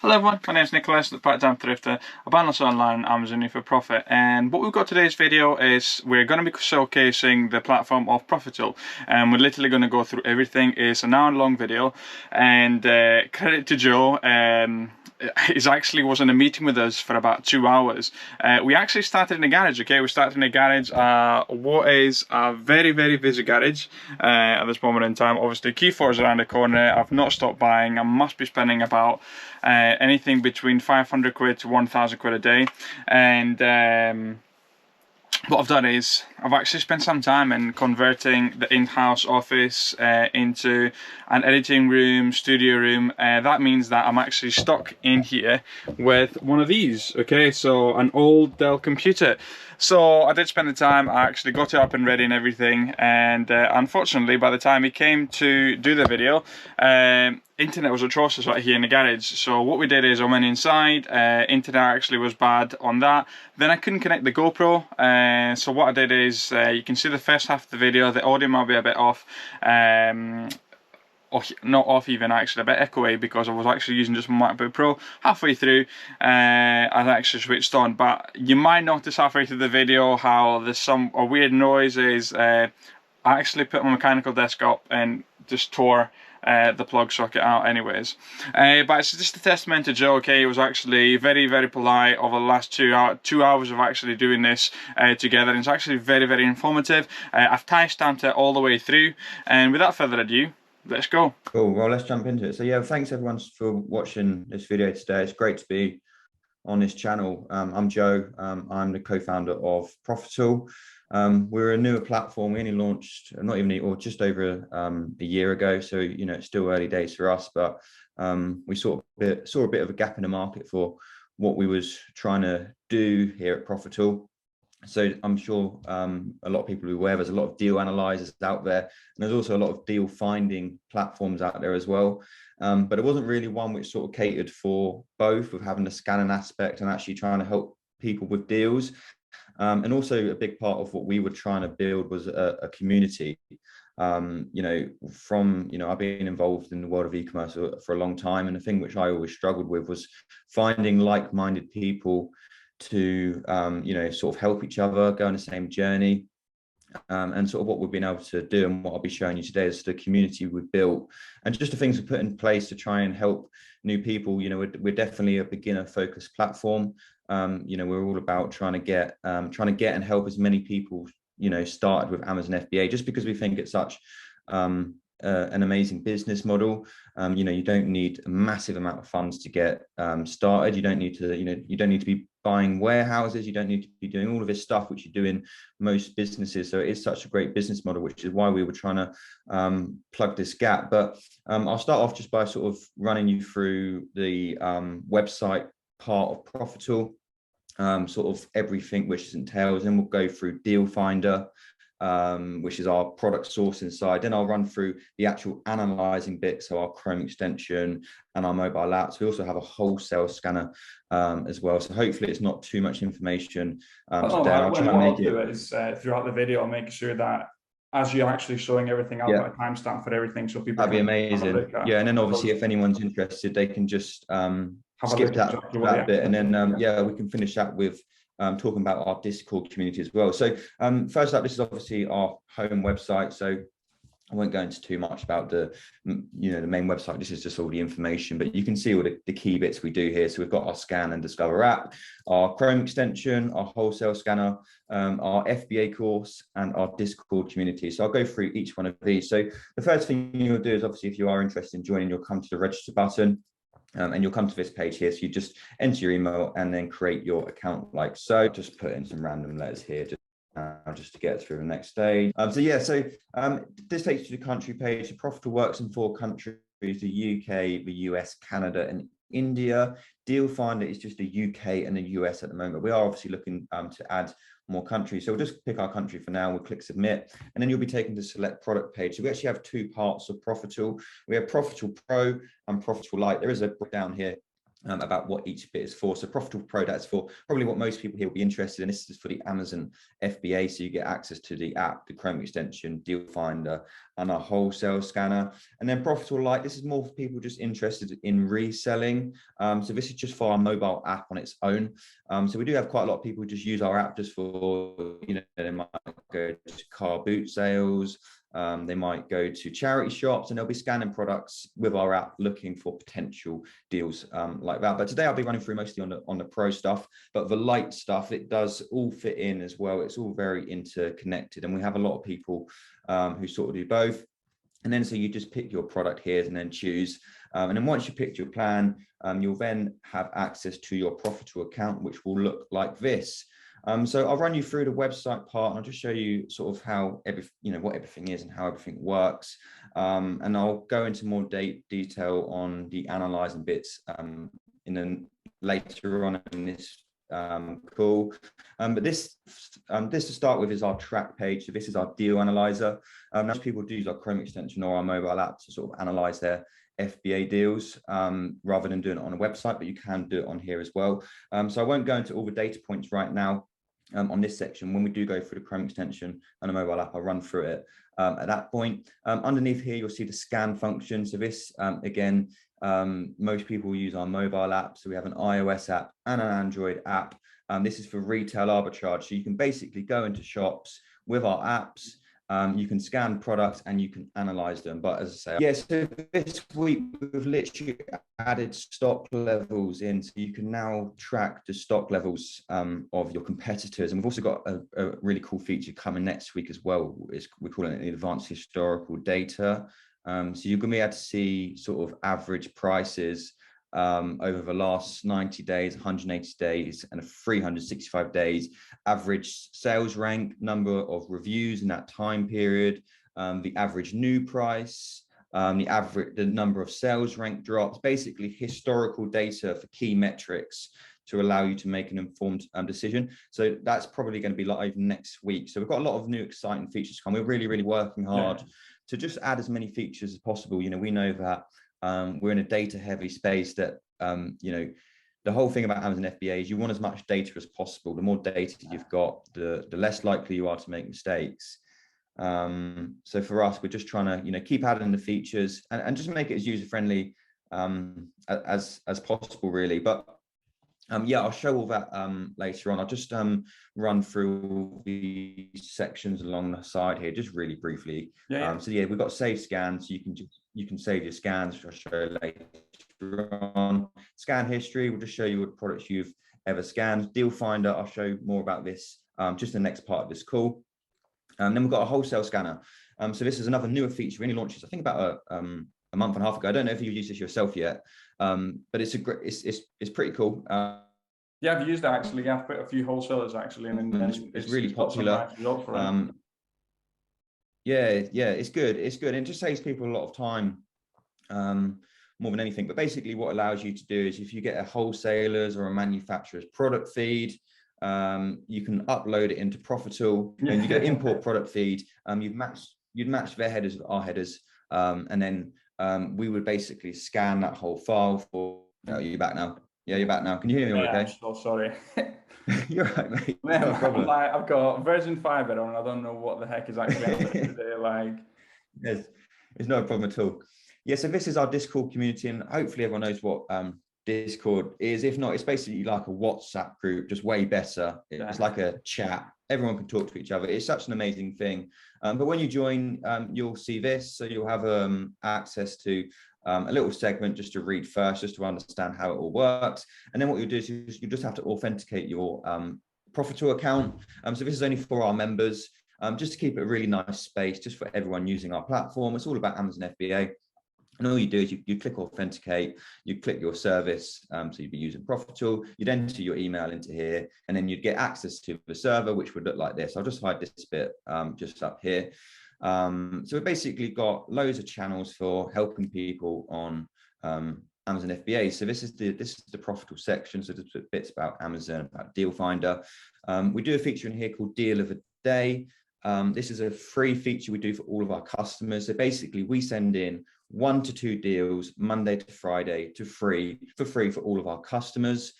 Hello everyone, my name is Nicholas, the part-time thrifter. I buy and sell online on Amazon for profit, and what we've got today's video is we're going to be showcasing the platform of Profitl, and we're literally going to go through everything. It's an hour-long video, and credit to Joe. He actually was in a meeting with us for about 2 hours. We actually started in a garage, okay? We started in a garage, what is a very, very busy garage at this moment in time. Obviously, Q4 is around the corner. I've not stopped buying. I must be spending about anything between 500 quid to 1,000 quid a day. And what I've done is I've actually spent some time in converting the in-house office into an editing room, studio room. That means that I'm actually stuck in here with one of these, okay? So an old Dell computer. So I did spend the time, I actually got it up and ready and everything, and unfortunately by the time it came to do the video, internet was atrocious right here in the garage. So what we did is I went inside, internet actually was bad on that. Then I couldn't connect the GoPro, so what I did is, you can see the first half of the video, the audio might be a bit off, or not off even actually, a bit echoey because I was actually using just my MacBook Pro. Halfway through, I actually switched on, but you might notice halfway through the video how there's some weird noises. I actually put my mechanical desk up and just tore the plug socket out anyways. But it's just a testament to Joe, okay? He was actually very, very polite over the last 2 hours of actually doing this together, and it's actually very, very informative. I've timestamped it all the way through, and without further ado, let's go. Cool. Well, let's jump into it. So yeah, thanks everyone for watching this video today. It's great to be on this channel. I'm Joe. I'm the co-founder of Profitl. We're a newer platform. We only launched not even or just over a year ago. So it's still early days for us, but we saw a bit of a gap in the market for what we was trying to do here at Profitl. So I'm sure a lot of people are aware there's a lot of deal analyzers out there, and there's also a lot of deal finding platforms out there as well. But it wasn't really one which sort of catered for both, with having the scanning aspect and actually trying to help people with deals. And also a big part of what we were trying to build was a community. I've been involved in the world of e-commerce for a long time, and the thing which I always struggled with was finding like-minded people to sort of help each other go on the same journey. And sort of what we've been able to do, and what I'll be showing you today, is the community we've built and just the things we put in place to try and help new people. We're definitely a beginner focused platform. We're all about trying to get and help as many people started with Amazon FBA, just because we think it's such an amazing business model. You don't need a massive amount of funds to get started. You don't need to be buying warehouses. You don't need to be doing all of this stuff which you do in most businesses. So it is such a great business model, which is why we were trying to plug this gap. But I'll start off just by sort of running you through the website part of Profitl, sort of everything which entails, and we'll go through Deal Finder, which is our product sourcing side. Then I'll run through the actual analyzing bit, so our Chrome extension and our mobile apps. We also have a wholesale scanner as well. So hopefully it's not too much information today. I'll try and make it. Is throughout the video, I'll make sure that as you're actually showing everything, I'll put a timestamp for everything so people that'd be amazing. Yeah, and then obviously if anyone's interested, they can just skip that bit, and then we can finish that with talking about our Discord community as well. So first up, this is obviously our home website. So I won't go into too much about the main website. This is just all the information, but you can see all the key bits we do here. So we've got our Scan and Discover app, our Chrome extension, our wholesale scanner, our FBA course, and our Discord community. So I'll go through each one of these. So the first thing you'll do is, obviously, if you are interested in joining, you'll come to the register button. And you'll come to this page here. So you just enter your email and then create your account like so. Just put in some random letters here just to get through the next stage. This takes you to the country page. The Profitl works in 4 countries: the UK, the US, Canada, and India. Deal Finder is just the UK and the US at the moment. We are obviously looking to add more countries. So we'll just pick our country for now. We'll click submit, and then you'll be taken to select product page. So we actually have 2 parts of Profitl. We have Profitl Pro and Profitl Lite. There is a breakdown here about what each bit is for. So Profitl Pro, that's for probably what most people here will be interested in. This is for the Amazon FBA, so you get access to the app, the Chrome extension, Deal Finder, and our wholesale scanner. And then Profitl Lite, this is more for people just interested in reselling. So this is just for our mobile app on its own. So we do have quite a lot of people who just use our app just for, they might go to car boot sales, they might go to charity shops, and they'll be scanning products with our app looking for potential deals like that. But today I'll be running through mostly on the pro stuff, but the light stuff, it does all fit in as well. It's all very interconnected, and we have a lot of people who sort of do both. And then so you just pick your product here and then choose. And then once you picked your plan, you'll then have access to your Profitl account, which will look like this. So I'll run you through the website part, and I'll just show you sort of how what everything is and how everything works. And I'll go into more detail on the analyzing bits later on in this call. But this to start with is our track page. So this is our deal analyzer. Most people do use our Chrome extension or our mobile app to sort of analyze their FBA deals rather than doing it on a website, but you can do it on here as well. So I won't go into all the data points right now on this section. When we do go through the Chrome extension and a mobile app, I'll run through it at that point. Underneath here, you'll see the scan function. So this, again, most people use our mobile app. So we have an iOS app and an Android app. This is for retail arbitrage. So you can basically go into shops with our apps. You can scan products and you can analyze them. But as I say, yeah, so this week we've literally added stock levels in. So you can now track the stock levels of your competitors. And we've also got a really cool feature coming next week as well. We're calling it the advanced historical data. So you're going to be able to see sort of average prices over the last 90 days, 180 days, and 365 days, average sales rank, number of reviews in that time period, the average new price, the number of sales rank drops, basically historical data for key metrics to allow you to make an informed decision. So that's probably going to be live next week. So we've got a lot of new exciting features to come. We're really, really working hard to just add as many features as possible. We know that we're in a data heavy space that, the whole thing about Amazon FBA is you want as much data as possible. The more data you've got, the less likely you are to make mistakes. So for us, we're just trying to, keep adding the features and just make it as user friendly as possible, really. But I'll show all that later on. I'll just run through the sections along the side here, just really briefly. So we've got save scans. So you can save your scans, which I'll show later on. Scan history will just show you what products you've ever scanned. Deal Finder, I'll show more about this just the next part of this call. And then we've got a wholesale scanner. So this is another newer feature. We only launched this, I think, about a month and a half ago. I don't know if you've used this yourself yet, but it's pretty cool. I've used that actually. I've put a few wholesalers actually, and it's really popular. It's good. It's good. And it just saves people a lot of time, more than anything. But basically what it allows you to do is if you get a wholesaler's or a manufacturer's product feed, you can upload it into Profitl, and you go import product feed. You'd match their headers with our headers, and then we would basically scan that whole file for. You're back now. Yeah, you're back now. Can you hear me? Okay. I'm so sorry. You're right, mate. No problem. I've got version 5 on. I don't know what the heck is actually happening today. It's no problem at all. Yeah, so this is our Discord community, and hopefully everyone knows what Discord is. If not, it's basically like a WhatsApp group, just way better. It's like a chat. Everyone can talk to each other. It's such an amazing thing. But when you join, you'll see this. So you'll have access to a little segment just to read first, just to understand how it all works. And then what you do is you just have to authenticate your Profitl account. So this is only for our members, just to keep it a really nice space, just for everyone using our platform. It's all about Amazon FBA. And all you do is you click authenticate, you click your service, so you'd be using Profitl, you'd enter your email into here, and then you'd get access to the server, which would look like this. I'll just hide this bit just up here. So we've basically got loads of channels for helping people on Amazon FBA. So this is the Profitl section. So there's bits about Amazon, about Deal Finder. We do a feature in here called Deal of the Day. This is a free feature we do for all of our customers. So basically we send in 1 to 2 deals Monday to Friday for free for all of our customers,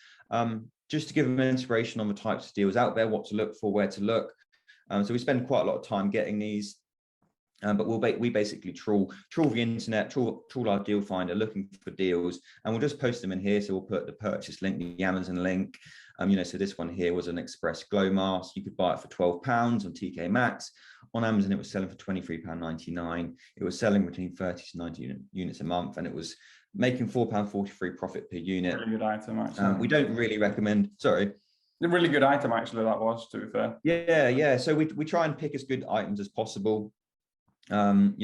just to give them inspiration on the types of deals out there, what to look for, where to look. So we spend quite a lot of time getting these. But we basically trawl the internet, trawl our deal finder, looking for deals, and we'll just post them in here. So we'll put the purchase link, the Amazon link. So this one here was an Express glow mask. You could buy it for £12 on TK Maxx. On Amazon, it was selling for £23.99. It was selling between 30 to 90 units a month, and it was making £4.43 profit per unit. Really good item, actually. We don't really recommend. Sorry. A really good item, actually. That was, to be fair. Yeah. So we try and pick as good items as possible. And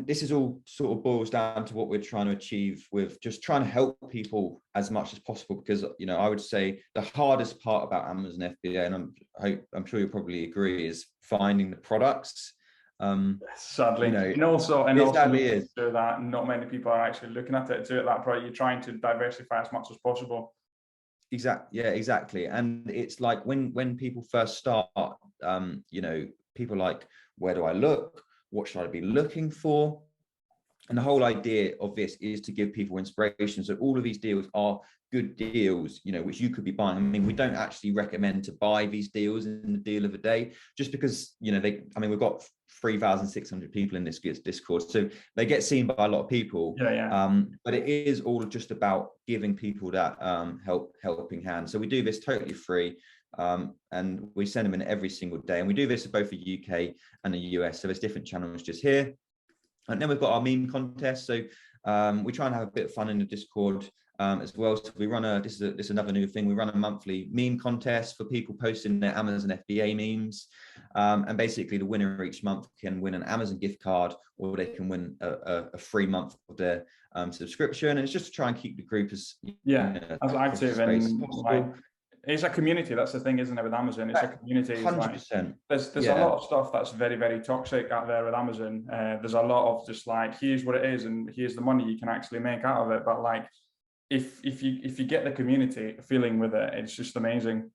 this is all sort of boils down to what we're trying to achieve with just trying to help people as much as possible, because I would say the hardest part about Amazon FBA, and I'm sure you'll probably agree, is finding the products. Sadly, and also is so that not many people are actually looking at it to that point. You're trying to diversify as much as possible. Exactly. And it's like when people first start, people like, where do I look? What should I be looking for? And the whole idea of this is to give people inspiration. So all of these deals are good deals, which you could be buying. I mean, we don't actually recommend to buy these deals in the deal of the day, just because, we've got 3,600 people in this Discord, so they get seen by a lot of people. But it is all just about giving people that helping hand. So we do this totally free. And we send them in every single day, and we do this for both the UK and the US. So there's different channels just here, and then we've got our meme contest. So we try and have a bit of fun in the Discord as well. So we run this is another new thing. We run a monthly meme contest for people posting their Amazon FBA memes, and basically the winner each month can win an Amazon gift card, or they can win a free month of their subscription. And it's just to try and keep the group as active and possible. It's a community. That's the thing, isn't it, with Amazon? It's a community. 100%. There's a lot of stuff that's very, very toxic out there with Amazon. There's a lot of just like, here's what it is, and here's the money you can actually make out of it. But like, if you get the community feeling with it, it's just amazing.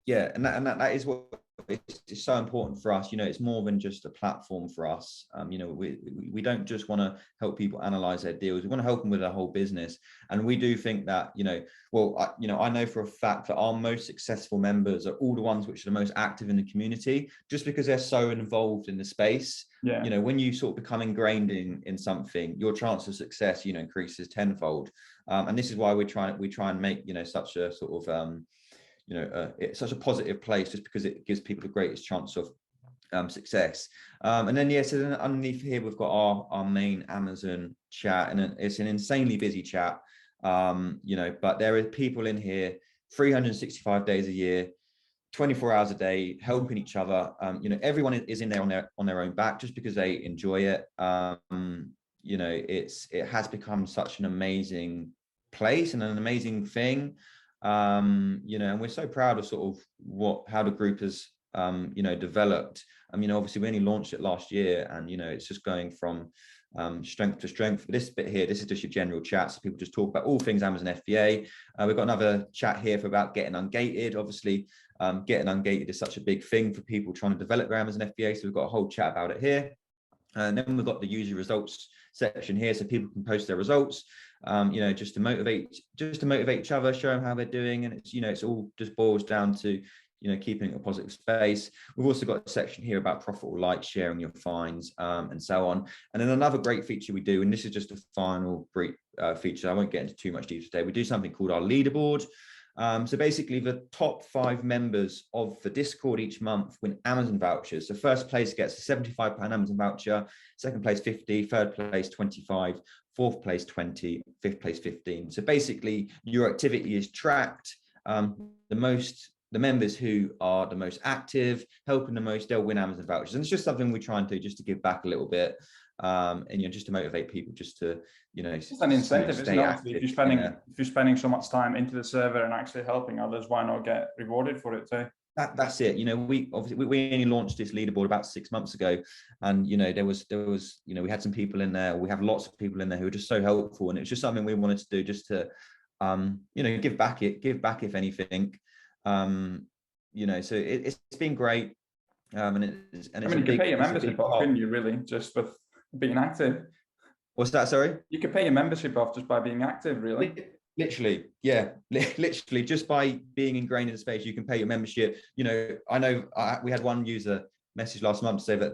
Yeah, and that is what it's so important for us. It's more than just a platform for us. We don't just want to help people analyze their deals. We want to help them with their whole business. And we do think that, I know for a fact that our most successful members are all the ones which are the most active in the community, just because they're so involved in the space. When you sort of become ingrained in something, your chance of success, increases tenfold. And this is why we try and make, such a sort of, it's such a positive place, just because it gives people the greatest chance of success. And then so then underneath here we've got our main Amazon chat, and it's an insanely busy chat. But there are people in here 365 days a year, 24 hours a day, helping each other. Everyone is in there on their own back, just because they enjoy it. It has become such an amazing place and an amazing thing. And we're so proud of sort of how the group has developed. Obviously we only launched it last year, and it's just going from strength to strength. This bit here, this is just your general chat, so people just talk about all things Amazon FBA. We've got another chat here about getting ungated. Obviously getting ungated is such a big thing for people trying to develop their Amazon FBA, so we've got a whole chat about it here. And then we've got the user results section here, so people can post their results, just to motivate each other, show them how they're doing. And it's all just boils down to keeping a positive space. We've also got a section here about Profitl Lite, sharing your finds, and so on. And then another great feature we do, and this is just a final brief feature, I won't get into too much detail today, we do something called our leaderboard. So basically the top 5 members of the Discord each month win Amazon vouchers. So first place gets a £75 Amazon voucher, second place 50, third place 25, fourth place 20, fifth place 15. So basically your activity is tracked. The members who are the most active, helping the most, they'll win Amazon vouchers. And it's just something we try and do just to give back a little bit. And just to motivate people, just to it's an incentive, isn't it? If you're spending so much time into the server and actually helping others, why not get rewarded for it too? That's it. We only launched this leaderboard about 6 months ago, and there was we had some people in there. We have lots of people in there who are just so helpful, and it's just something we wanted to do, just to give back if anything. So it's been great. And it's you could pay your membership off, couldn't you, really, just with Being active. What's that? Sorry? You could pay your membership off just by being active, really. Literally, yeah, literally just by being ingrained in the space, you can pay your membership. You know, I know we had one user message last month to say that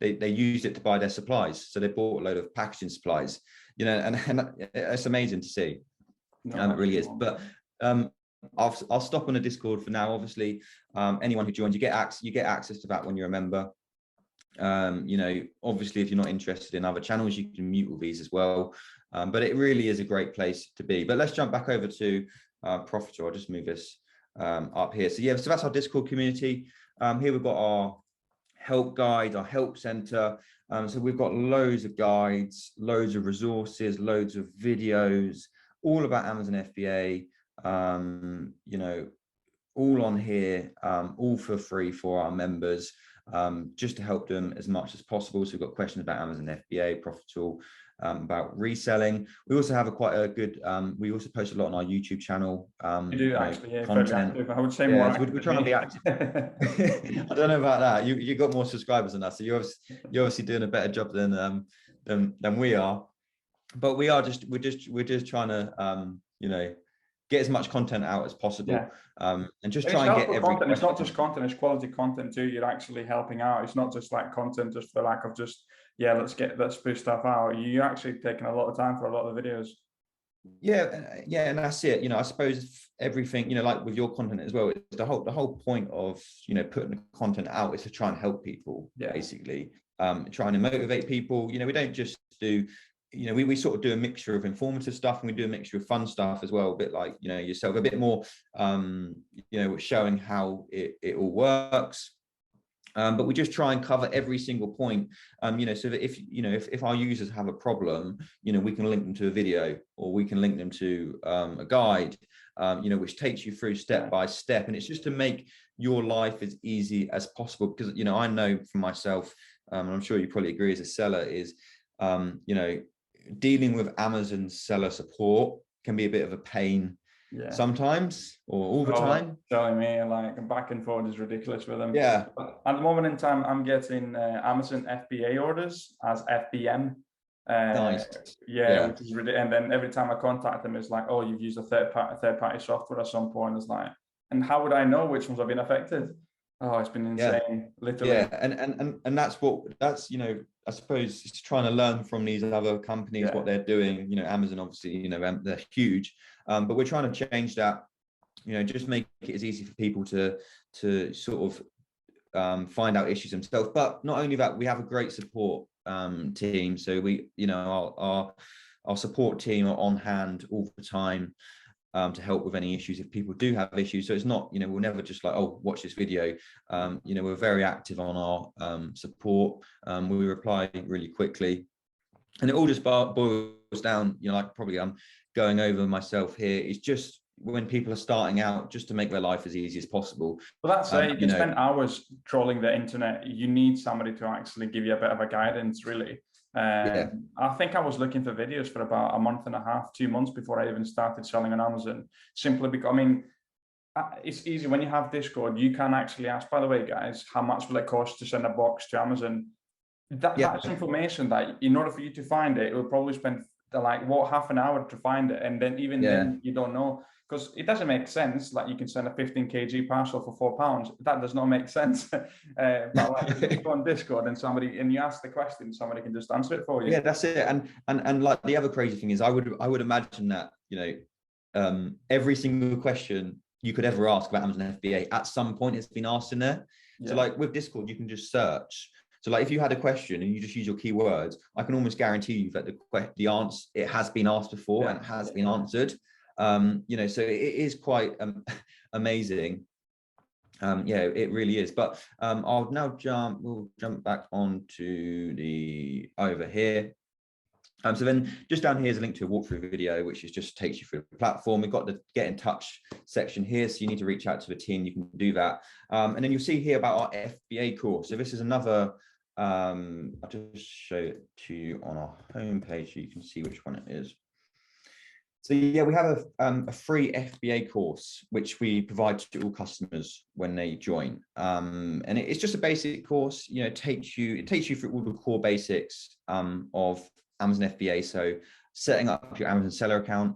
they used it to buy their supplies. So they bought a load of packaging supplies, you know, and it's amazing to see. No, It really is. But I'll stop on the Discord for now. Obviously, anyone who joins, you get access to that when you're a member. You know, obviously, if you're not interested in other channels, you can mute all these as well. But it really is a great place to be. But let's jump back over to Profitl. I'll just move this up here. So yeah, so that's our Discord community. Here we've got our help guide, our help center. So we've got loads of guides, loads of resources, loads of videos, all about Amazon FBA. You know, all on here, all for free for our members. Just to help them as much as possible. So we've got questions about Amazon FBA, Profitl, about reselling. We also have quite a good, we also post a lot on our YouTube channel. You do actually, yeah, content. active. I would say more active. We're trying to be active. I don't know about that. You got more subscribers than us, so you're obviously doing a better job than we are. But we're just trying to you know, get as much content out as possible. Yeah. And just try and get every content. It's not just content, it's quality content too. You're actually helping out. It's not just like content just for the lack of just, yeah, let's push stuff out. You're actually taking a lot of time for a lot of the videos. Yeah, and that's it. You know, I suppose everything, you know, like with your content as well, the whole point of, you know, putting the content out is to try and help people, basically. Trying to motivate people. You know, we don't just do, you know, we sort of do a mixture of informative stuff, and we do a mixture of fun stuff as well, a bit like, you know, yourself, a bit more, you know, showing how it all works. But we just try and cover every single point, you know, so that if our users have a problem, you know, we can link them to a video, or we can link them to a guide, you know, which takes you through step by step. And it's just to make your life as easy as possible, because, you know, I know for myself, and I'm sure you probably agree as a seller, is, you know, dealing with Amazon seller support can be a bit of a pain sometimes, or all the time. Telling me, like, back and forth is ridiculous with them. Yeah. At the moment in time, I'm getting Amazon FBA orders as FBM. Nice. Yeah, which is ridiculous. And then every time I contact them, it's like, oh, you've used a third party software at some point. It's like, and how would I know which ones have been affected? Oh, it's been insane, literally. Yeah, and that's you know, I suppose it's trying to learn from these other companies what they're doing. You know, Amazon, obviously, you know, they're huge, but we're trying to change that. You know, just make it as easy for people to sort of find out issues themselves. But not only that, we have a great support team. So we, you know, our support team are on hand all the time. To help with any issues if people do have issues. So it's not, you know, we'll never just like, oh, watch this video. You know, we're very active on our support. We reply really quickly, and it all just boils down, you know, like probably I'm going over myself here, is just when people are starting out, just to make their life as easy as possible. Well, that's it. You can spend hours trolling the internet. You need somebody to actually give you a bit of a guidance, really. I think I was looking for videos for about a month and a half, 2 months before I even started selling on Amazon, simply because, I mean, it's easy when you have Discord. You can actually ask, by the way, guys, how much will it cost to send a box to Amazon? That's information that, in order for you to find it, it will probably spend like half an hour to find it, and then then you don't know, because it doesn't make sense. Like, you can send a 15 kg parcel for £4. That does not make sense. But like, if you go on Discord and you ask the question, somebody can just answer it for you. Yeah, that's it. And like, the other crazy thing is, I would imagine that, you know, every single question you could ever ask about Amazon FBA at some point has been asked in there. So like with Discord, you can just search. So like, if you had a question and you just use your keywords, I can almost guarantee you that the answer, it has been asked before and it has been answered. You know, so it is quite amazing. Yeah, it really is. But we'll jump back onto the over here. So then just down here is a link to a walkthrough video, which just takes you through the platform. We've got the get in touch section here, so you need to reach out to the team. You can do that. And then you'll see here about our FBA course. So this is another, I'll just show it to you on our homepage so you can see which one it is. So yeah, we have a free FBA course which we provide to all customers when they join, and it's just a basic course. You know, it takes you through all the core basics of Amazon FBA. So setting up your Amazon seller account,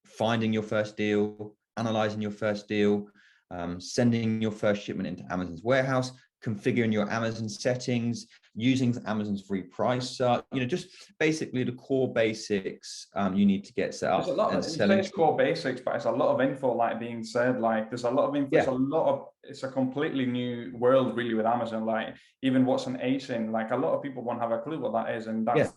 finding your first deal, analyzing your first deal, sending your first shipment into Amazon's warehouse, configuring your Amazon settings, using Amazon's free pricer, you know, just basically the core basics you need to get set up. There's a lot of, you say it's core basics, but it's a lot of info like being said, like there's a lot of info, it's a completely new world really with Amazon, like even what's an ASIN, like a lot of people won't have a clue what that is, and that's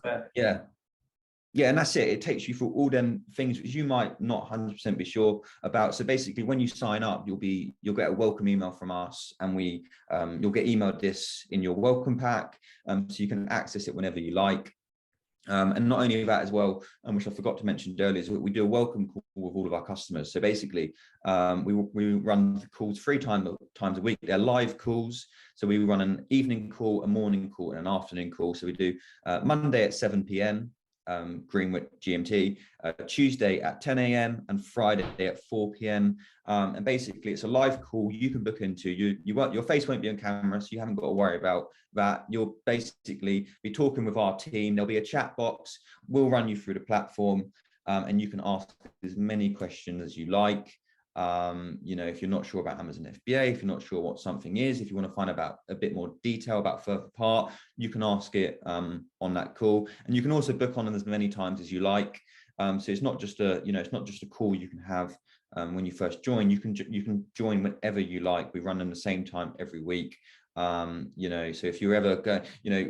yeah, and that's it. It takes you through all them things which you might not 100% be sure about. So basically, when you sign up, you'll get a welcome email from us, and you'll get emailed this in your welcome pack, so you can access it whenever you like. And not only that as well, which I forgot to mention earlier, is we do a welcome call with all of our customers. So basically, we run the calls 3 times a week. They're live calls. So we run an evening call, a morning call, and an afternoon call. So we do Monday at 7 p.m. Greenwich GMT, Tuesday at 10 a.m. and Friday at 4 p.m. And basically, it's a live call you can book into. Your face won't be on camera, so you haven't got to worry about that. You'll basically be talking with our team. There'll be a chat box. We'll run you through the platform, and you can ask as many questions as you like. You know, if you're not sure about Amazon FBA, if you're not sure what something is, if you want to find out a bit more detail about further part, you can ask it on that call, and you can also book on as many times as you like. So it's not just a call you can have when you first join. You can join whenever you like. We run them the same time every week. You know, so if you're ever going,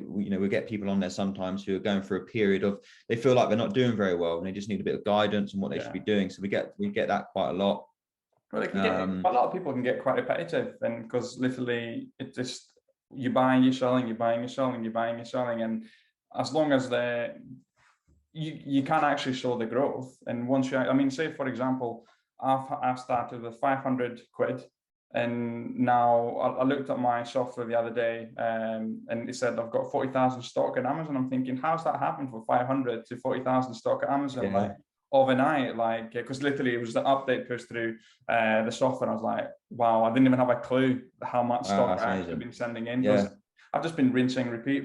we get people on there sometimes who are going through a period of, they feel like they're not doing very well and they just need a bit of guidance on what they should be doing. So we get that quite a lot. Well, they can get, a lot of people can get quite repetitive, and because literally it just, you're buying, you're selling, you're buying, you're selling, you're buying, you're selling, and as long as you can actually show the growth. And once you, I mean, say for example, I've started with 500 quid, and now I looked at my software the other day, and it said I've got 40,000 stock at Amazon. I'm thinking, how's that happened from 500 to 40,000 stock at Amazon? Yeah. Like overnight, like, because literally it was the update pushed through the software. I was like, wow, I didn't even have a clue how much stock I actually been sending in. Because I've just been rinse and repeat.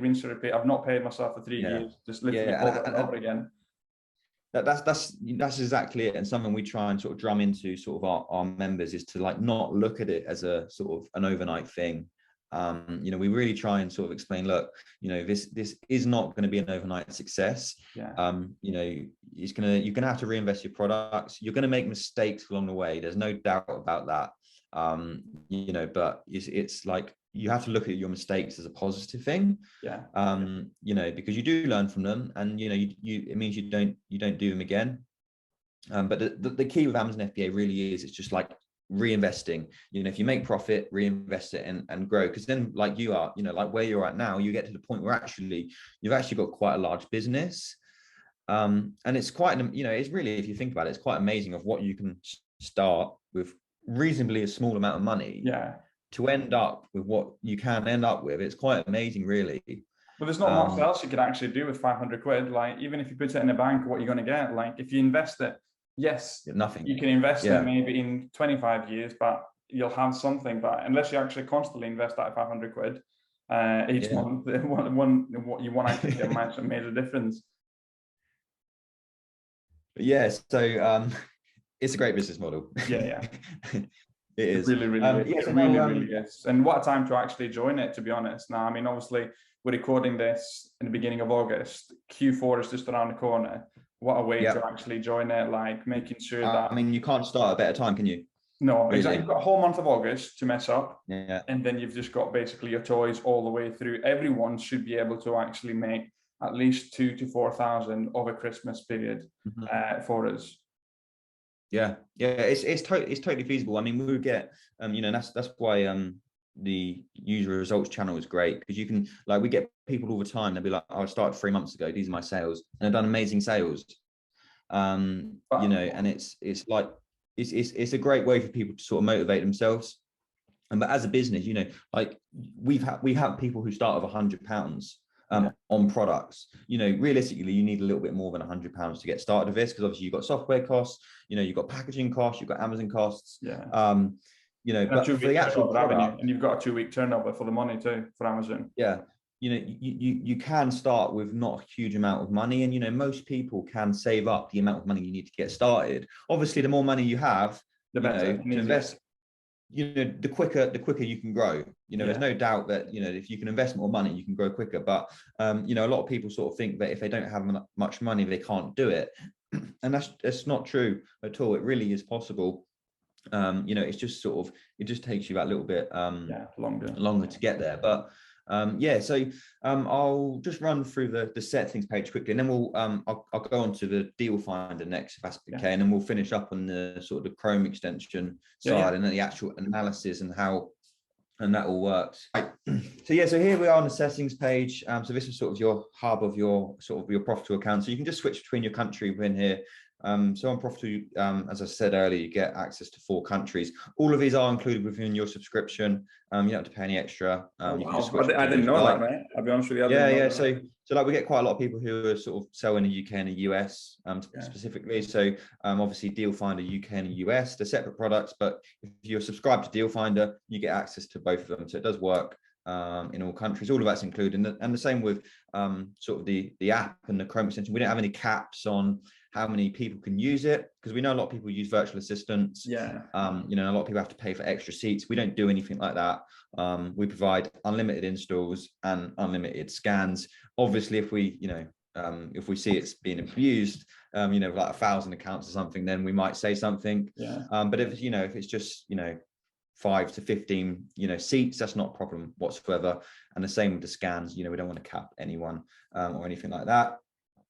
I've not paid myself for 3 years, just literally over and over again. That's exactly it. And something we try and sort of drum into sort of our members is to like not look at it as a sort of an overnight thing. You know, we really try and sort of explain, look, you know, this is not going to be an overnight success. You know, you're going to have to reinvest your products. You're going to make mistakes along the way. There's no doubt about that. You know, but it's like, you have to look at your mistakes as a positive thing. You know, because you do learn from them, and you know, it means you don't do them again. But the key with Amazon FBA really is, it's just like reinvesting. You know, if you make profit, reinvest it and grow, because then, like you are, you know, like where you're at now, you get to the point where you've actually got quite a large business, and it's quite, you know, it's really, if you think about it, it's quite amazing of what you can start with reasonably a small amount of money to end up with what you can end up with. It's quite amazing, really. But there's not much else you could actually do with 500 quid. Like, even if you put it in a bank, what you're going to get, like if you invest it, yes, nothing. You can invest it maybe in 25 years, but you'll have something. But unless you actually constantly invest that 500 quid each month, what you want actually get makes a major difference. So it's a great business model. It is. It really is. And what a time to actually join it, to be honest. Now, I mean, obviously, we're recording this in the beginning of August. Q4 is just around the corner. What a way to actually join it, like making sure that... I mean, you can't start a better time, can you? No, really? Exactly. You've got a whole month of August to mess up. And then you've just got basically your toys all the way through. Everyone should be able to actually make at least 2,000 to 4,000 over Christmas period for us. It's totally feasible. I mean, we would get you know, that's why the user results channel is great, because you can, like, we get people all the time, they'll be like, oh, I started 3 months ago, these are my sales, and I've done amazing sales. You know, and it's like it's a great way for people to sort of motivate themselves. But as a business, you know, like we have people who start with £100 on products. Realistically, you need a little bit more than £100 to get started with this, because obviously you've got software costs, you've got packaging costs, you've got Amazon costs. Yeah. But for the actual product, and you've got a 2-week turnover for the money too for Amazon. Yeah. You can start with not a huge amount of money, and most people can save up the amount of money you need to get started. Obviously, the more money you have, the better to invest, the quicker you can grow. There's no doubt that if you can invest more money, you can grow quicker. But a lot of people sort of think that if they don't have much money, they can't do it, and that's not true at all. It really is possible. It's just sort of, it just takes you that little bit longer to get there. But so I'll just run through the settings page quickly, and then I'll go on to the deal finder next, if that's okay, and then we'll finish up on the sort of the Chrome extension side, and then the actual analysis and how that all works. Right. So here we are on the settings page. So this is sort of your hub of your Profitl account. So you can just switch between your country within here. So on Profitl, as I said earlier, you get access to 4 countries. All of these are included within your subscription. You don't have to pay any extra. You can just switch. I didn't know that, mate. I'll be honest with you. So like we get quite a lot of people who are sort of selling in the UK and the US specifically. So obviously Deal Finder UK and the US, they're separate products, but if you're subscribed to Deal Finder, you get access to both of them. So it does work in all countries. All of that's included, and the same with sort of the app and the Chrome extension. We don't have any caps on how many people can use it, because we know a lot of people use virtual assistants. A lot of people have to pay for extra seats. We don't do anything like that. We provide unlimited installs and unlimited scans. Obviously, if we see it's being abused, like 1,000 accounts or something, then we might say something. But if it's just 5 to 15 seats, that's not a problem whatsoever. And the same with the scans. We don't want to cap anyone or anything like that.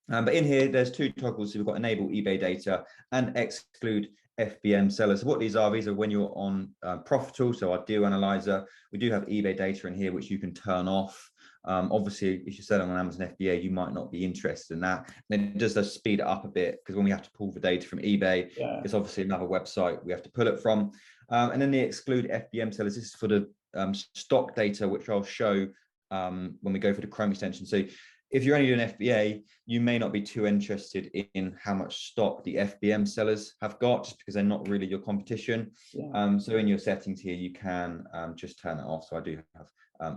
But in here, there's 2 toggles. So we've got enable eBay data and exclude FBM sellers. So what these are when you're on Profitl, so our deal analyzer, we do have eBay data in here, which you can turn off. Obviously, if you're selling on Amazon FBA, you might not be interested in that. And it does speed it up a bit, because when we have to pull the data from eBay, it's obviously another website we have to pull it from. And then the exclude FBM sellers, this is for the stock data, which I'll show when we go for the Chrome extension. So if you're only doing FBA, you may not be too interested in how much stock the FBM sellers have got, just because they're not really your competition. So in your settings here, you can just turn it off. So I do have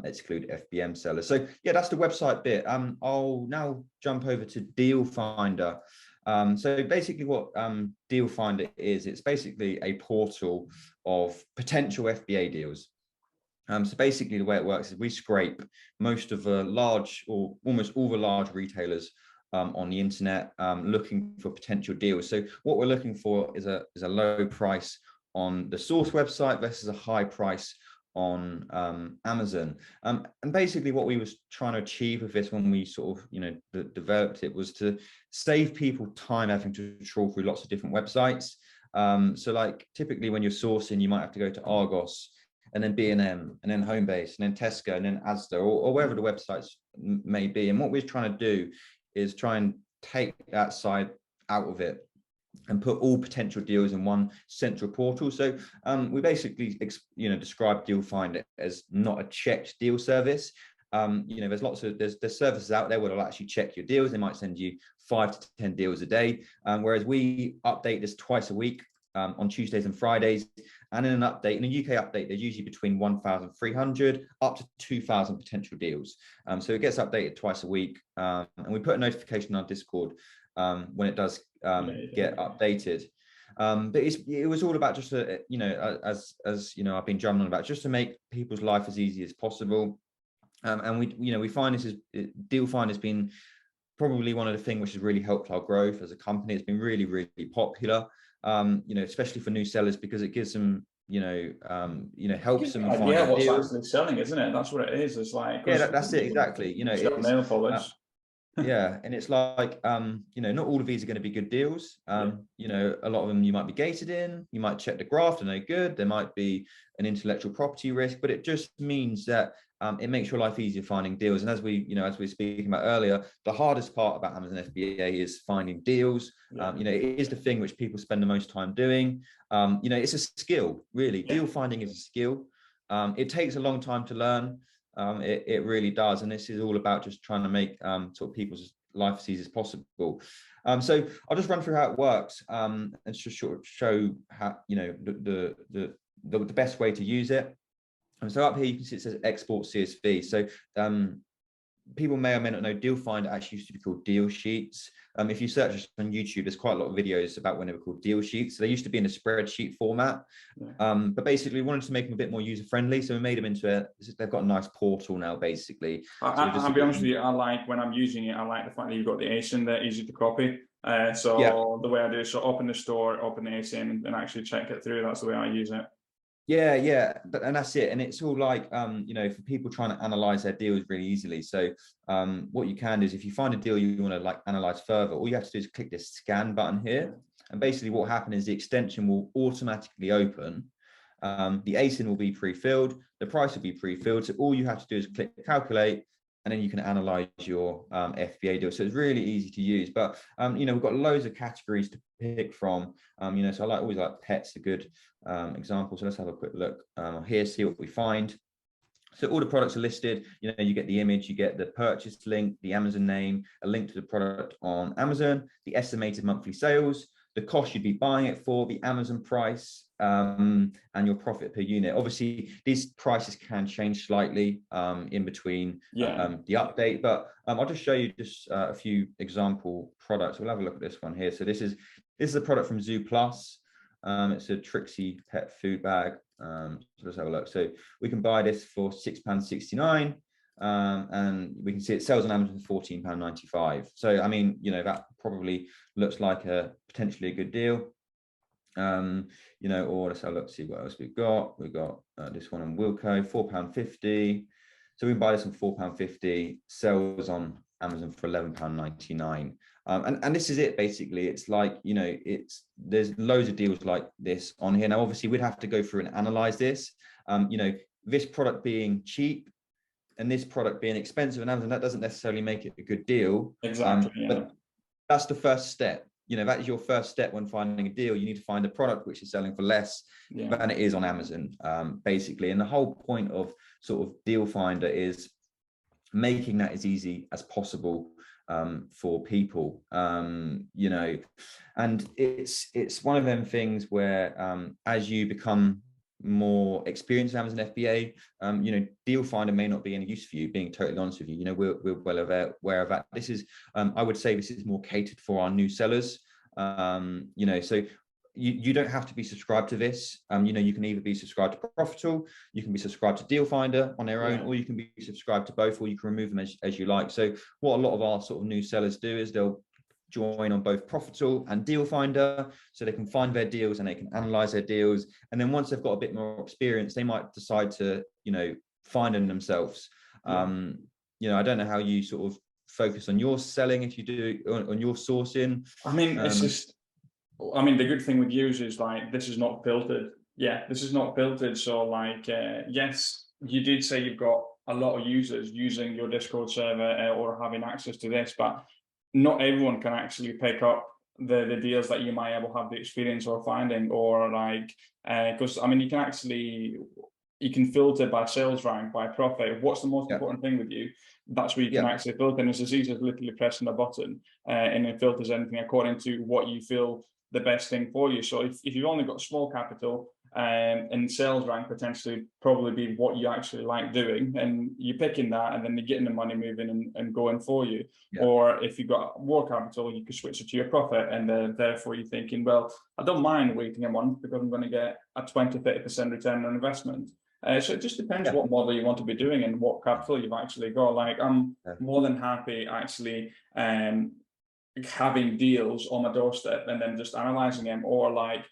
exclude FBM sellers. So that's the website bit. I'll now jump over to Deal Finder. So basically what Deal Finder is, it's basically a portal of potential FBA deals. So basically the way it works is we scrape most of the large, or almost all the large retailers on the internet looking for potential deals. So what we're looking for is a low price on the source website versus a high price on Amazon. And basically what we was trying to achieve with this when we sort of developed it was to save people time having to trawl through lots of different websites. So like typically when you're sourcing, you might have to go to Argos, and then B&M, and then Homebase, and then Tesco, and then Asda, or wherever the websites may be. And what we're trying to do is try and take that side out of it and put all potential deals in one central portal. So we basically describe Deal Finder as not a checked deal service. There's lots of there's services out there where they'll actually check your deals. They might send you 5 to 10 deals a day, whereas we update this twice a week. On Tuesdays and Fridays, and in an update, in a UK update, there's usually between 1,300 up to 2,000 potential deals. So it gets updated twice a week, and we put a notification on our Discord when it does get updated. But it was all about just as I've been drumming on about, just to make people's life as easy as possible. And we find this is Deal Finder has been probably one of the things which has really helped our growth as a company. It's been really, really popular. Especially for new sellers, because it gives them, helps them find what's deals. actually selling, isn't it? That's what it is. It's like, that's it exactly. It's nail polish. And it's like not all of these are going to be good deals. A lot of them you might be gated in, you might check the graph and they're good, there might be an intellectual property risk, but it just means that it makes your life easier finding deals. And as we were speaking about earlier, the hardest part about Amazon FBA is finding deals. It is the thing which people spend the most time doing. It's a skill, really. Deal finding is a skill. It takes a long time to learn. It really does. And this is all about just trying to make sort of people's life as easy as possible. So I'll just run through how it works and just sort of show how, you know, the best way to use it. And so up here you can see it says export CSV. So people may or may not know, Deal Finder actually used to be called Deal Sheets. If you search this on YouTube, there's quite a lot of videos about when they were called Deal Sheets. So they used to be in a spreadsheet format, but basically we wanted to make them a bit more user friendly. So we made them into they've got a nice portal now, basically. I'll be honest with you, I like, when I'm using it, I like the fact that you've got the ASIN there, easy to copy. So the way I do is, so open the store, open the ASIN, and actually check it through. That's the way I use it. Yeah, and that's it. And it's all like, you know, for people trying to analyze their deals really easily. So what you can do is, if you find a deal you want to like analyze further, all you have to do is click this scan button here. And basically what happens is the extension will automatically open. The ASIN will be pre-filled, the price will be pre-filled. So all you have to do is click calculate, and then you can analyze your FBA deal. So it's really easy to use. But you know, we've got loads of categories to pick from. You know, so I always like pets, a good example. So let's have a quick look here, see what we find. So all the products are listed. You know, you get the image, you get the purchase link, the Amazon name, a link to the product on Amazon, the estimated monthly sales, the cost you'd be buying it for, the Amazon price, and your profit per unit. Obviously, these prices can change slightly in between the update, but I'll just show you just a few example products. We'll have a look at this one here. So this is a product from Zoo Plus. It's a Trixie pet food bag. So let's have a look. So we can buy this for £6.69. And we can see it sells on Amazon for £14.95. So I mean, you know, that probably looks like potentially a good deal. You know, or let's have a look, see what else we've got. We've got this one on Wilco, £4.50. So we can buy this on £4.50, sells on Amazon for £11.99. And this is it basically. It's like, you know, there's loads of deals like this on here. Now, obviously, we'd have to go through and analyze this. You know, this product being cheap and this product being expensive on Amazon, that doesn't necessarily make it a good deal. Exactly. But that's the first step. You know, that is your first step when finding a deal. You need to find a product which is selling for less than it is on Amazon, basically. And the whole point of sort of Deal Finder is making that as easy as possible for people, you know. And it's one of them things where as you become more experienced in Amazon FBA, you know, Deal Finder may not be any use for you, being totally honest with you. You know, we're well aware of that. This is, I would say this is more catered for our new sellers. You know, so you don't have to be subscribed to this. You know, you can either be subscribed to Profitl, you can be subscribed to Deal Finder on their own, or you can be subscribed to both, or you can remove them as you like. So what a lot of our sort of new sellers do is they'll join on both Profitl and Deal Finder, so they can find their deals and they can analyze their deals. And then once they've got a bit more experience, they might decide to, you know, find them themselves. You know, I don't know how you sort of focus on your selling, if you do on your sourcing. I mean, it's just, I mean, the good thing with users, like, this is not filtered. This is not filtered. So like, yes, you did say you've got a lot of users using your Discord server or having access to this, but not everyone can actually pick up the deals that you might have the experience of finding, or like, because I mean, you can filter by sales rank, by profit. What's the most important thing with you? That's where you can actually filter. And it's as easy as literally pressing a button and it filters anything according to what you feel the best thing for you. So if you've only got small capital, and sales rank potentially probably be what you actually like doing, and you're picking that, and then you're getting the money moving and going for you. Or if you've got more capital, you could switch it to your profit, and therefore you're thinking, well, I don't mind waiting a month because I'm going to get a 20-30% return on investment. So it just depends what model you want to be doing and what capital you've actually got. Like, I'm more than happy actually having deals on my doorstep and then just analyzing them, or like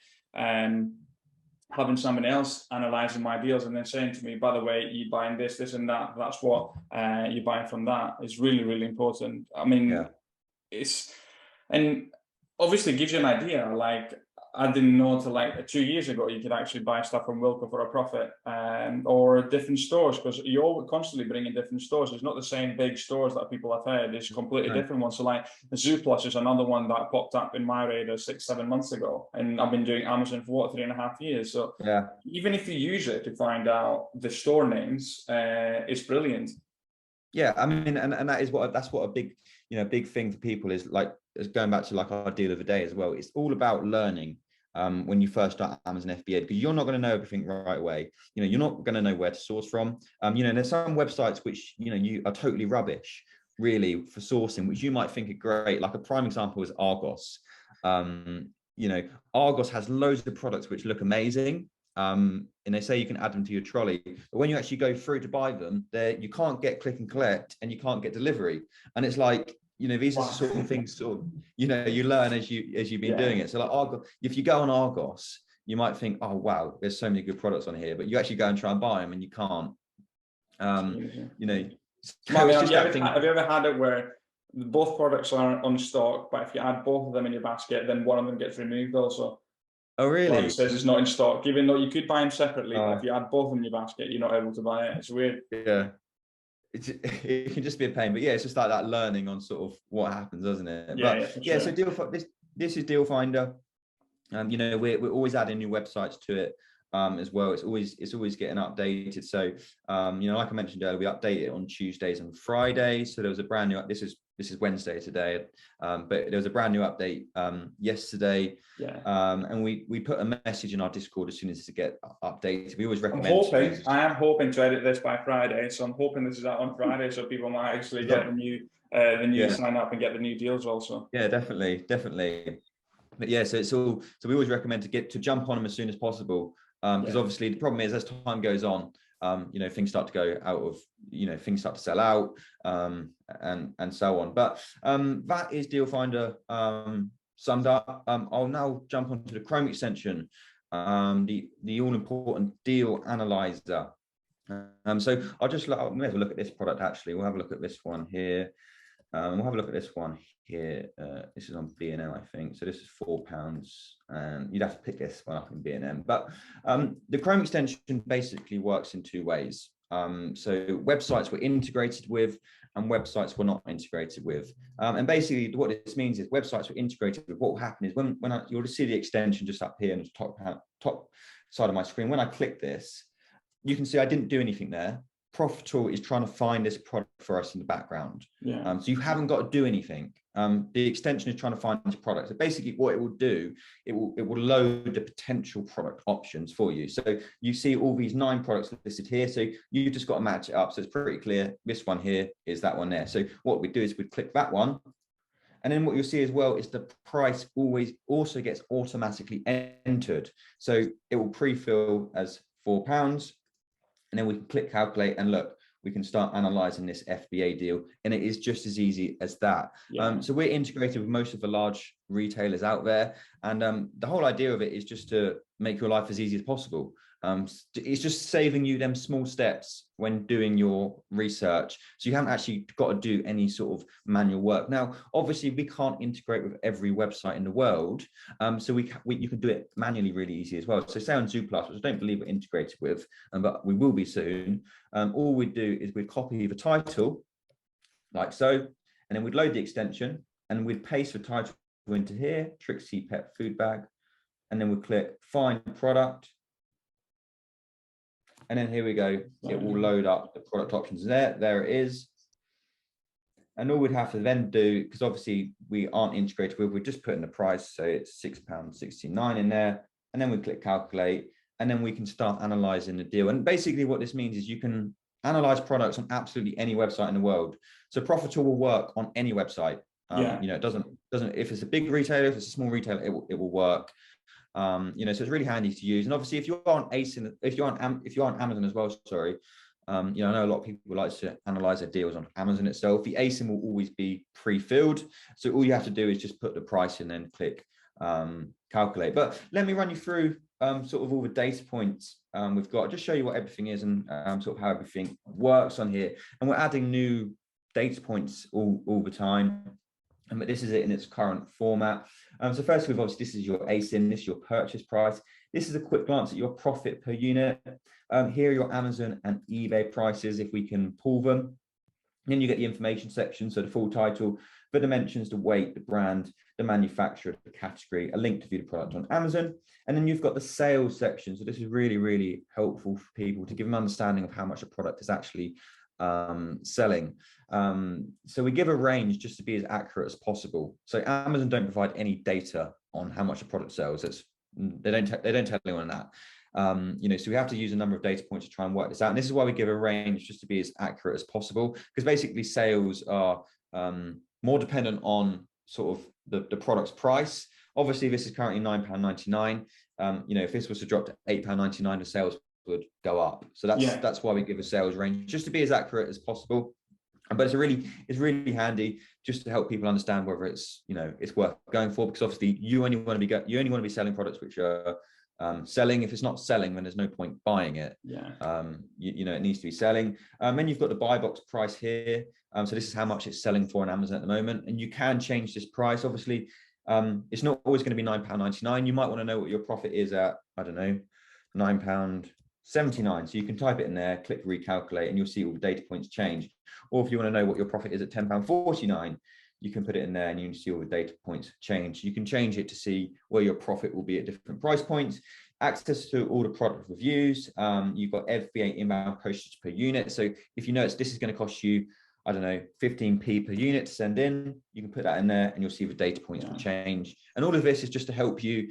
having someone else analyzing my deals and then saying to me, by the way, you buying this, this and that, that's what you're buying from that, is really, really important. I mean, and obviously gives you an idea. Like, I didn't know until like 2 years ago you could actually buy stuff from Wilco for a profit, or different stores, because you're always constantly bringing different stores. It's not the same big stores that people have heard. It's completely different ones. So like the Zooplus is another one that popped up in my radar 6-7 months ago, and I've been doing Amazon for what, 3.5 years. So Yeah. even if you use it to find out the store names, it's brilliant. Yeah, I mean, and that's what a big, big thing for people is, like, is going back to like our deal of the day as well. It's all about learning when you first start Amazon FBA, because you're not going to know everything right away. You're not going to know where to source from. There's some websites which you are totally rubbish, really, for sourcing, which you might think are great. Like a prime example is Argos. Argos has loads of products which look amazing. And they say you can add them to your trolley, but when you actually go through to buy them, you can't get click and collect, and you can't get delivery. And it's like, these are the sort of things you learn as you've been doing it. So like Argos, if you go on Argos, you might think, oh wow, there's so many good products on here, but you actually go and try and buy them and you can't. Have you ever had it where both products are on stock, but if you add both of them in your basket, then one of them gets removed also? Oh, really? Like it says it's not in stock, even though you could buy them separately, but if you add both in your basket, you're not able to buy it. It's weird. Yeah. It can just be a pain, but yeah, it's just like that learning on sort of what happens, doesn't it? Yeah, so this is Deal Finder. We're always adding new websites to it as well. It's always getting updated. So like I mentioned earlier, we update it on Tuesdays and Fridays. So there was a brand new, this is Wednesday today, but there was a brand new update yesterday. And we put a message in our Discord as soon as it get updated. We always recommend. I am hoping to edit this by Friday, so I'm hoping this is out on Friday, so people might actually get the new sign up and get the new deals also. Yeah, definitely. But yeah, so we always recommend to jump on them as soon as possible, because obviously the problem is, as time goes on, things start to go out of, things start to sell out, and so on. But that is Deal Finder summed up. I'll now jump onto the Chrome extension, the all important deal analyzer. So I'll may have a look at this product. Actually, we'll have a look at this one here. We'll have a look at this one here. This is on B&M, I think. So this is £4, and you'd have to pick this one up in B&M. But the Chrome extension basically works in two ways. So websites we're integrated with and websites we're not integrated with. And basically what this means is websites we're integrated with, what will happen is when you'll see the extension just up here in the top side of my screen. When I click this, you can see I didn't do anything there. Profitl is trying to find this product for us in the background. So you haven't got to do anything. The extension is trying to find this product. So basically what it will do, it will load the potential product options for you. So you see all these 9 products listed here. So you've just got to match it up. So it's pretty clear. This one here is that one there. So what we do is we click that one. And then what you'll see as well is the price always also gets automatically entered. So it will pre-fill as £4. And then we can click calculate, and look, we can start analyzing this FBA deal, and it is just as easy as that. So we're integrated with most of the large retailers out there, and the whole idea of it is just to make your life as easy as possible. It's just saving you them small steps when doing your research, so you haven't actually got to do any sort of manual work. Now, obviously, we can't integrate with every website in the world, so you can do it manually really easy as well. So say on Zooplus, which I don't believe we're integrated with, but we will be soon, all we do is we'd copy the title like so, and then we'd load the extension, and we'd paste the title into here, Trixie Pet Food Bag, and then we'll click Find Product. And then here we go. It will load up the product options there it is. And all we'd have to then do, because obviously we aren't integrated with, we're just putting the price, so it's £6.69 in there, and then we click calculate, and then we can start analyzing the deal. And basically what this means is you can analyze products on absolutely any website in the world. So Profitl will work on any website. It doesn't, if it's a big retailer, if it's a small retailer, it will work. So it's really handy to use. And obviously, if you're on Amazon as well, sorry, I know a lot of people like to analyze their deals on Amazon itself. The ASIN will always be pre-filled, so all you have to do is just put the price in and then click calculate. But let me run you through sort of all the data points we've got. I'll just show you what everything is and sort of how everything works on here. And we're adding new data points all the time. But this is it in its current format. So first, we've obviously, this is your ASIN, this is your purchase price. This is a quick glance at your profit per unit. Here are your Amazon and eBay prices, if we can pull them. Then you get the information section, so the full title, the dimensions, the weight, the brand, the manufacturer, the category, a link to view the product on Amazon. And then you've got the sales section. So this is really, really helpful for people to give them an understanding of how much a product is actually selling. So we give a range just to be as accurate as possible. So Amazon don't provide any data on how much a product sells. They don't tell anyone that. So we have to use a number of data points to try and work this out. And this is why we give a range, just to be as accurate as possible, because basically sales are more dependent on sort of the product's price. Obviously, this is currently £9.99. If this was to drop to £8.99, the sales would go up. So that's why we give a sales range, just to be as accurate as possible. But it's really handy just to help people understand whether it's worth going for, because obviously you only want to be selling products which are selling. If it's not selling, then there's no point buying it. It needs to be selling. Then you've got the buy box price here. So this is how much it's selling for on Amazon at the moment, and you can change this price. Obviously, it's not always going to be £9.99. You might want to know what your profit is at, I don't know, £9.79. So you can type it in there, click recalculate, and you'll see all the data points change. Or if you want to know what your profit is at £10.49, you can put it in there and you can see all the data points change. You can change it to see where your profit will be at different price points. Access to all the product reviews. You've got FBA inbound postage per unit. So if you notice this is going to cost you, I don't know, 15p per unit to send in, you can put that in there and you'll see the data points will change. And all of this is just to help you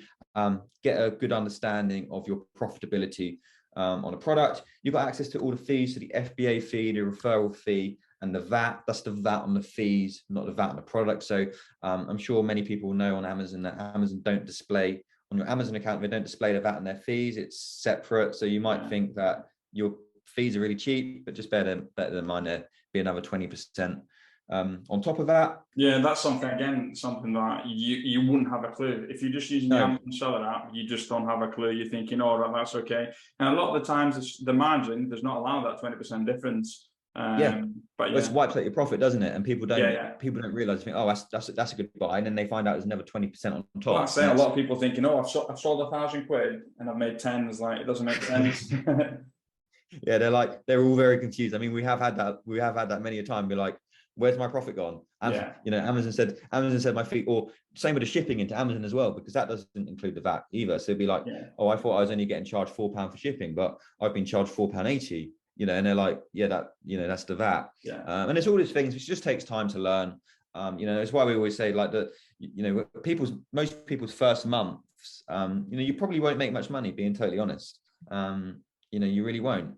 get a good understanding of your profitability on a product. You've got access to all the fees, so the FBA fee, the referral fee, and the VAT. That's the VAT on the fees, not the VAT on the product. So I'm sure many people know on Amazon that Amazon don't display on your Amazon account, they don't display the VAT and their fees. It's separate. So you might think that your fees are really cheap, but just better than mine, there be another 20% on top of that. Yeah, that's something that you wouldn't have a clue. If you're just using the Amazon seller app, you just don't have a clue. You're thinking, oh, that's okay. And a lot of the times the margin does not allow that 20% difference. But it wipes out your profit, doesn't it? And people don't realize, they think, oh, that's a good buy, and then they find out there's never 20% on top. Well, I say a lot of people thinking, oh, I've sold £1,000 and I've made 10. It's like, it doesn't make sense. Yeah, they're all very confused. I mean, we have had that many a time. Be like, where's my profit gone? And Amazon said my fee, or same with the shipping into Amazon as well, because that doesn't include the VAT either. So it'd be like, oh, I thought I was only getting charged £4 for shipping, but I've been charged £4.80. And they're like, that's the VAT. And it's all these things which just takes time to learn. It's why we always say, like, that most people's first months, you probably won't make much money, being totally honest. You really won't.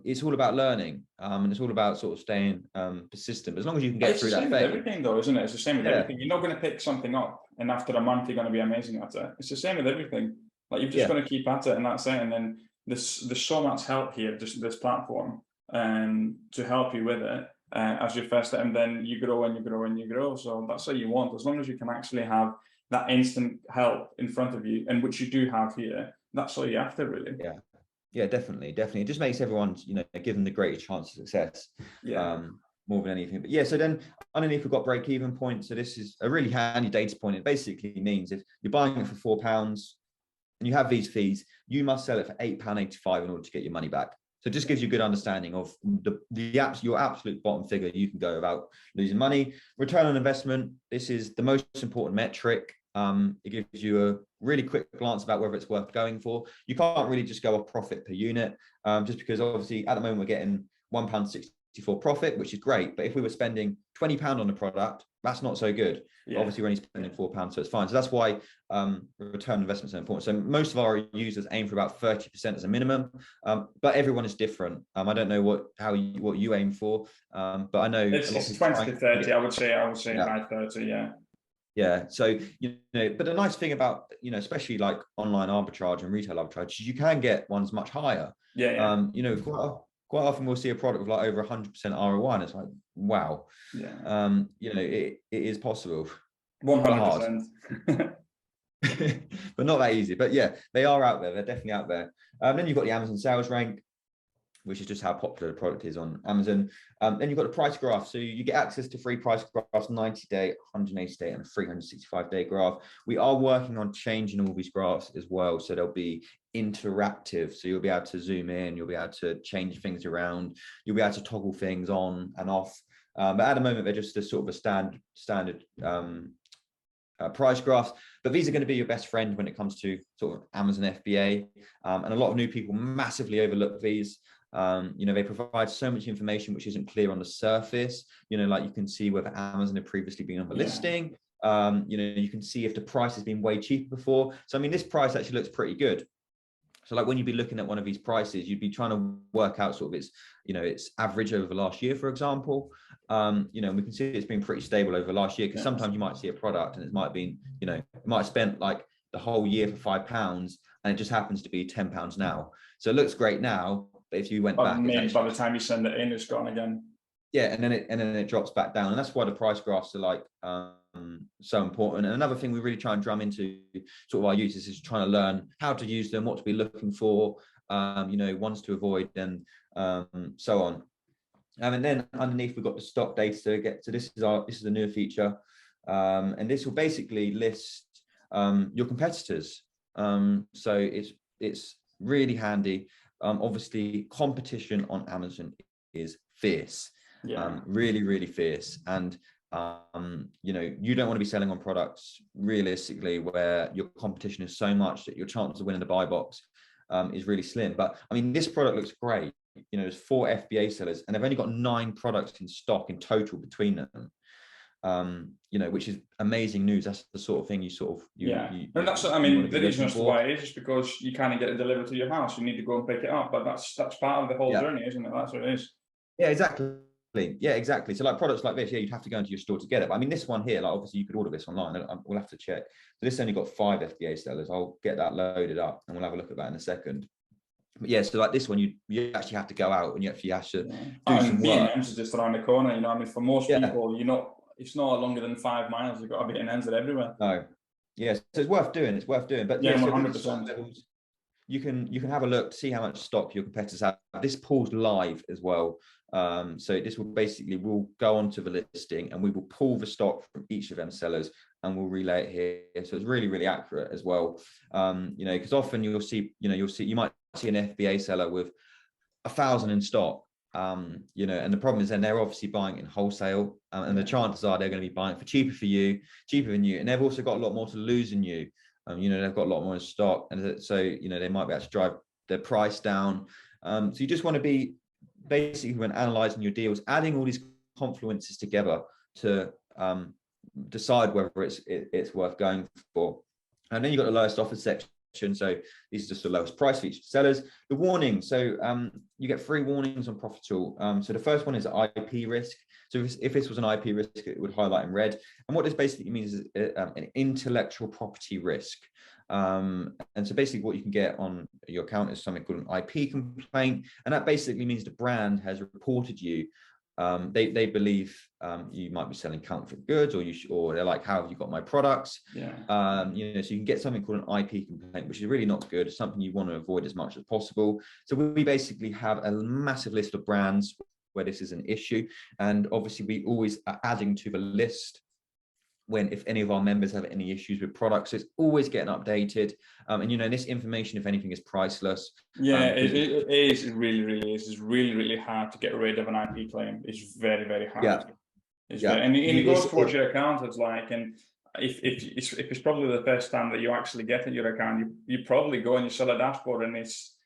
It's all about learning, and it's all about sort of staying persistent. But as long as you can get through that phase. It's the same with everything, though, isn't it? It's the same with everything. You're not going to pick something up, and after a month, you're going to be amazing at it. It's the same with everything. Like, you've just got to keep at it, and that's it. And then there's so much help here, just this platform, to help you with it as your first step, and then you grow and you grow and you grow. So that's what you want. As long as you can actually have that instant help in front of you, and which you do have here, that's all you're after, really. Yeah, definitely. It just makes everyone, give them the greatest chance of success. More than anything. But so then underneath we've got break-even point. So this is a really handy data point. It basically means if you're buying it for £4 and you have these fees, you must sell it for £8.85 in order to get your money back. So it just gives you a good understanding of your absolute bottom figure you can go without losing money. Return on investment. This is the most important metric. It gives you a really quick glance about whether it's worth going for. You can't really just go off profit per unit, just because obviously at the moment we're getting £1.64 profit, which is great. But if we were spending £20 on the product, that's not so good. Obviously we're only spending £4, so it's fine. So that's why return on investment is so important. So most of our users aim for about 30% as a minimum, but everyone is different. I don't know what you aim for, but I know it's 20 to 30. I would say high 30. Yeah. So, but the nice thing about, especially like online arbitrage and retail arbitrage, is you can get ones much higher. Quite often we'll see a product with like over 100% ROI, and it's like, wow. It is possible. 100%. But not that easy. But they are out there. They're definitely out there. Then you've got the Amazon sales rank. which is just how popular the product is on Amazon. Then you've got the price graph. So you get access to free price graphs, 90-day, 180-day, and 365-day graph. We are working on changing all these graphs as well. So they'll be interactive. So you'll be able to zoom in, you'll be able to change things around, you'll be able to toggle things on and off. But at the moment, they're just a sort of a standard price graphs, but these are going to be your best friend when it comes to sort of Amazon FBA. And a lot of new people massively overlook these. They provide so much information which isn't clear on the surface. Like you can see whether Amazon had previously been on the listing. You can see if the price has been way cheaper before. So I mean, this price actually looks pretty good. So like when you'd be looking at one of these prices, you'd be trying to work out sort of its average over the last year, for example. And we can see it's been pretty stable over the last year, because sometimes you might see a product and it might have been, it might have spent like the whole year for £5 and it just happens to be £10 now. So it looks great now, but if you went back, maybe by the time you send it in, it's gone again. Yeah, and then it drops back down, and that's why the price graphs are like so important. And another thing we really try and drum into sort of our users is trying to learn how to use them, what to be looking for, ones to avoid, and so on. And then underneath we've got the stock data. So this is a newer feature, and this will basically list your competitors. So it's really handy. Obviously, competition on Amazon is fierce. Really, really fierce. And you don't want to be selling on products realistically where your competition is so much that your chance of winning the buy box is really slim. But I mean, this product looks great. There's 4 FBA sellers and they've only got 9 products in stock in total between them. Which is amazing news. That's the sort of thing and that's, I mean, the reason as to why it is just because you can't get it delivered to your house. You need to go and pick it up, but that's part of the whole journey, isn't it? That's what it is. Yeah, exactly. Yeah, exactly. So like products like this, you'd have to go into your store to get it. But I mean, this one here, like obviously you could order this online. We'll have to check. So this only got 5 FBA sellers. I'll get that loaded up and we'll have a look at that in a second. But yeah, so like this one, you actually have to go out and you actually have to do some work. B&M's is just around the corner. I mean, for most people, it's not longer than 5 miles. You've got a B&M's everywhere. No. Yeah, so it's worth doing. It's worth doing. But 100%. You can have a look to see how much stock your competitors have. This pulls live as well. So this will go onto the listing and we will pull the stock from each of them sellers and we'll relay it here. So it's really, really accurate as well. Because often you might see an FBA seller with 1,000 in stock. And the problem is then they're obviously buying it in wholesale, and the chances are they're going to be buying it for cheaper than you, and they've also got a lot more to lose than you. They've got a lot more in stock, and so they might be able to drive their price down. So you just want to be basically, when analyzing your deals, adding all these confluences together to decide whether it's worth going for. And then you've got the lowest offer section. So these are just the lowest price featured sellers. The warning, so you get 3 warnings on Profitl. So the first one is IP risk. So if this was an IP risk, it would highlight in red. And what this basically means is an intellectual property risk. And so basically what you can get on your account is something called an IP complaint. And that basically means the brand has reported you. They believe you might be selling counterfeit goods, or they're like, how have you got my products? So you can get something called an IP complaint, which is really not good. It's something you want to avoid as much as possible. So we basically have a massive list of brands where this is an issue, and obviously we always are adding to the list if any of our members have any issues with products. So it's always getting updated, and this information, if anything, is priceless. It is. It really, really is. It's really, really hard to get rid of an IP claim. It's very, very hard. And it goes towards your account. It's like, and if it's probably the first time that you actually get in your account, you probably go and you sell a dashboard, and it's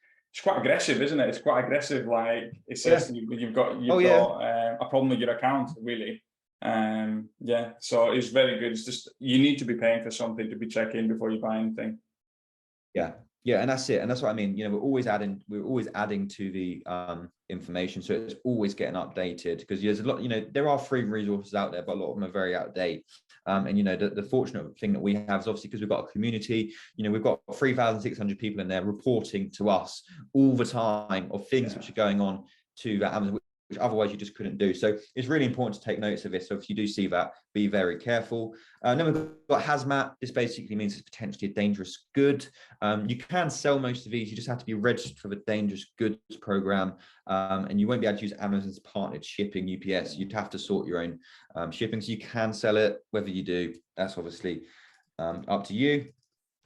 quite aggressive, isn't it? It's quite aggressive. Like it says you've got a problem with your account, really. So it's very good. It's just, you need to be paying for something to be checking before you buy anything. And that's it. And that's what I mean. We're always adding to the information, so it's always getting updated, because there's a lot. There are free resources out there, but a lot of them are very out of date. And the fortunate thing that we have is obviously because we've got a community. We've got 3,600 people in there reporting to us all the time of things which are going on to Amazon, otherwise you just couldn't do. So it's really important to take notice of this. So if you do see that, be very careful. Then we've got hazmat. This basically means it's potentially a dangerous good. You can sell most of these. You just have to be registered for the dangerous goods program, and you won't be able to use Amazon's partnered shipping, UPS. You'd have to sort your own shipping. So you can sell it. Whether you do, that's obviously up to you.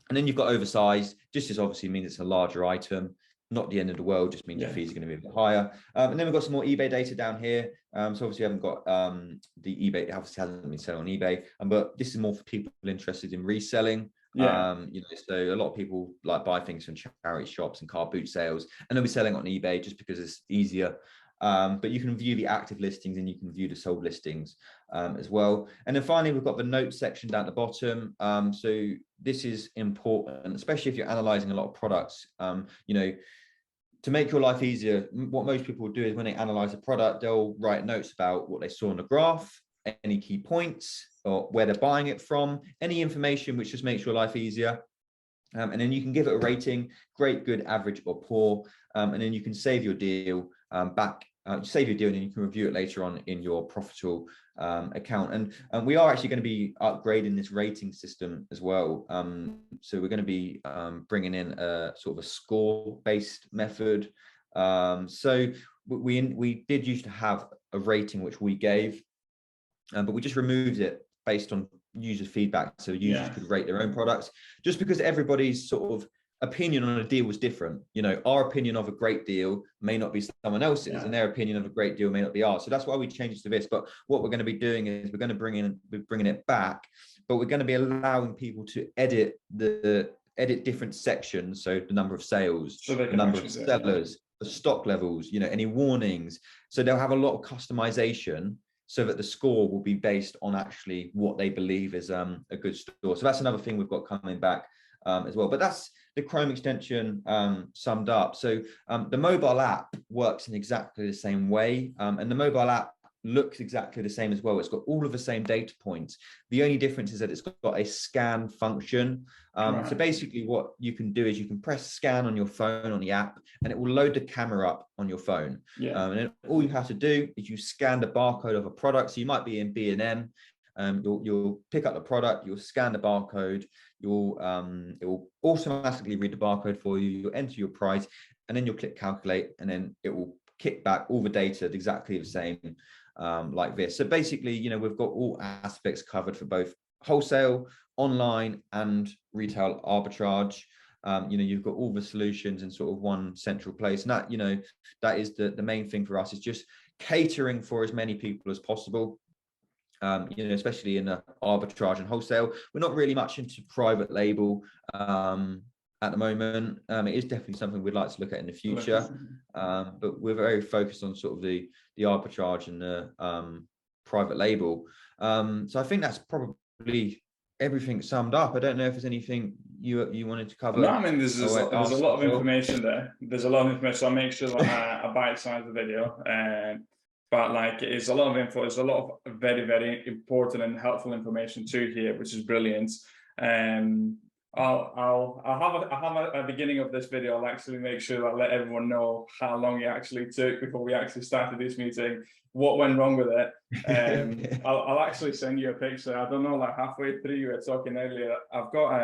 And then you've got oversized. Just obviously means it's a larger item. Not the end of the world, just means your fees are going to be a bit higher. And then we've got some more eBay data down here. So obviously we haven't got the eBay, it obviously hasn't been selling on eBay, but this is more for people interested in reselling. So a lot of people like buy things from charity shops and car boot sales, and they'll be selling on eBay just because it's easier. But you can view the active listings and you can view the sold listings as well. And then finally, we've got the notes section down at the bottom. So this is important, especially if you're analyzing a lot of products. To make your life easier, what most people do is when they analyze a product, they'll write notes about what they saw on the graph, any key points, or where they're buying it from, any information which just makes your life easier. And then you can give it a rating: great, good, average, or poor. And then you can save your deal save your deal, and then you can review it later on in your Profitl account. And we are actually going to be upgrading this rating system as well. So we're going to be bringing in a sort of a score-based method. So we did used to have a rating which we gave, but we just removed it based on user feedback, so users could rate their own products, just because everybody's sort of opinion on a deal was different. Our opinion of a great deal may not be someone else's, and their opinion of a great deal may not be ours. So that's why we changed to this. But what we're going to be doing is we're bringing it back, but we're going to be allowing people to edit different sections. So the number of sales, the number of sellers, the stock levels, any warnings. So they'll have a lot of customization, so that the score will be based on actually what they believe is a good store. So that's another thing we've got coming back as well. But that's the Chrome extension summed up. So the mobile app works in exactly the same way, and the mobile app looks exactly the same as well. It's got all of the same data points. The only difference is that it's got a scan function. So basically what you can do is you can press scan on your phone on the app, and it will load the camera up on your phone. And then all you have to do is you scan the barcode of a product. So you might be in B&M. You'll pick up the product, you'll scan the barcode, it will automatically read the barcode for you, you'll enter your price, and then you'll click calculate, and then it will kick back all the data exactly the same like this. So basically, we've got all aspects covered for both wholesale, online, and retail arbitrage. You've got all the solutions in sort of one central place, and that is the main thing for us, is just catering for as many people as possible. Especially in arbitrage and wholesale. We're not really much into private label at the moment. It is definitely something we'd like to look at in the future, but we're very focused on sort of the arbitrage and the private label. So I think that's probably everything summed up. I don't know if there's anything you wanted to cover. No, I mean, there's a lot of information there. There's a lot of information. So I'll make sure that I bite-size the video. But it's a lot of info. There's a lot of very, very important and helpful information too here, which is brilliant. I'll have a beginning of this video. I'll actually make sure that I let everyone know how long it actually took before we actually started this meeting, what went wrong with it. I'll actually send you a picture. I don't know, like halfway through you were talking earlier, I've got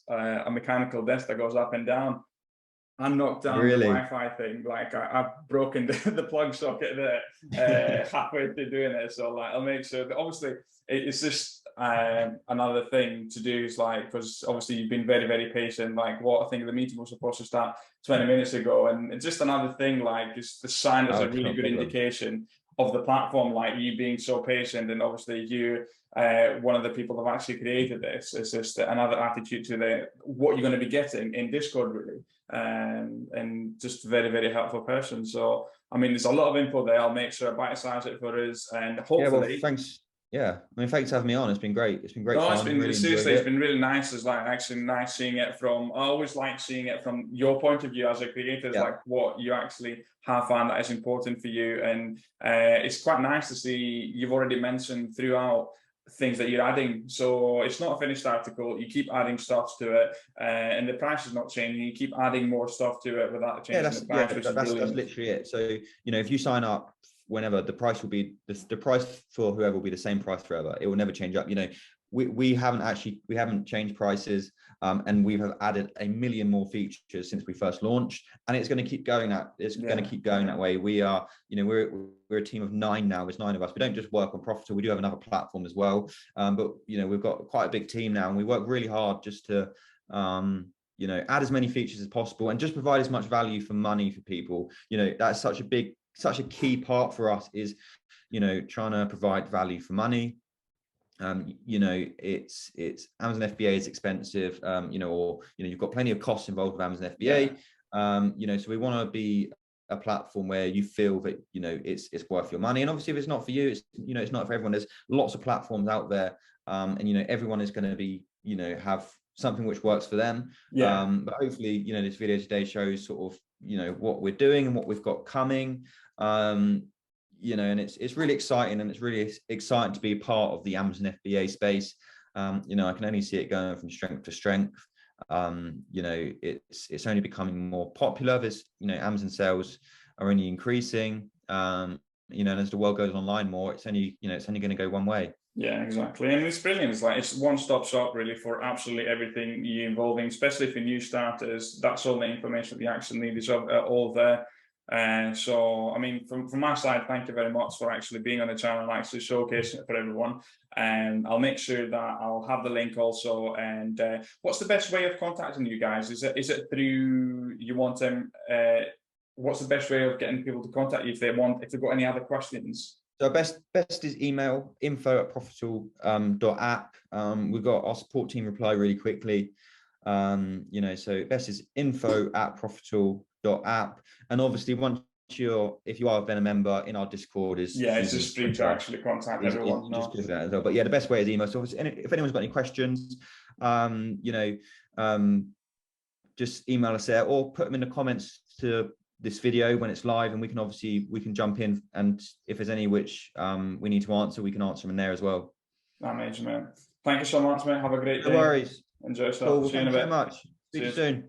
a mechanical desk that goes up and down. I knocked down the Wi-Fi thing. Like I've broken the plug socket there halfway through doing it. So I'll make sure that obviously it's just another thing to do, is because obviously you've been very, very patient. I think the meeting was supposed to start 20 minutes ago, and it's just another thing. It's the sign as a really good indication of the platform, you being so patient, and obviously you one of the people that have actually created this. It's just another attitude to what you're going to be getting in Discord, really. And just very, very helpful person. So I mean, there's a lot of info there. I'll make sure I bite-size it for us, and hopefully thanks. I mean, thanks for having me on. It's been great. It's been great. No, it's been really nice. It's actually nice seeing it from, I always like seeing it from your point of view as a creator, what you actually have found that is important for you. And it's quite nice to see you've already mentioned throughout things that you're adding. So it's not a finished article. You keep adding stuff to it, and the price is not changing. You keep adding more stuff to it without changing the price. That's literally it. So if you sign up whenever. The price will be the price for whoever will be the same price forever. It will never change up. You know, we haven't changed prices, and we have added a million more features since we first launched, and it's going to keep going that way. We are, you know, we're a team of 9 now. There's 9 of us. We don't just work on Profitl. We do have another platform as well, but you know, we've got quite a big team now, and we work really hard just to you know, add as many features as possible and just provide as much value for money for people. You know, that's such a key part for us, is, you know, trying to provide value for money. You know, it's Amazon FBA is expensive, you know, or, you know, you've got plenty of costs involved with Amazon FBA. You know, so we want to be a platform where you feel that, you know, it's worth your money. And obviously, if it's not for you, it's, you know, it's not for everyone. There's lots of platforms out there, and you know, everyone is going to be, you know, have something which works for them. But hopefully, you know, this video today shows sort of, you know, what we're doing and what we've got coming. You know, and it's really exciting, and it's really exciting to be part of the Amazon FBA space. You know, I can only see it going from strength to strength. You know, it's only becoming more popular. There's, you know, Amazon sales are only increasing. You know, and as the world goes online more, it's only, you know, it's only going to go one way. Yeah, exactly. And it's brilliant. It's like, it's one-stop shop really for absolutely everything you're involving, especially for new starters. That's all the information that you actually need is all there. So, I mean, from my side, thank you very much for actually being on the channel and actually showcasing it for everyone. And I'll make sure that I'll have the link also. And what's the best way of contacting you guys? Is it through, you want them, what's the best way of getting people to contact you if they've got any other questions? So best is email, info@profitl.app. We've got our support team reply really quickly. You know, so best is info@profitl.app. And obviously, if you are then a member in our Discord, is it's just free to actually contact everyone. Just do that as well. But yeah, the best way is email. So if anyone's got any questions, you know, just email us there, or put them in the comments to this video when it's live, and we can jump in, and if there's any which we need to answer, we can answer them in there as well. Amazing, man. Thank you so much, mate. Have a great day. No worries. Enjoy yourself. Cool. Thank you so much. See you soon.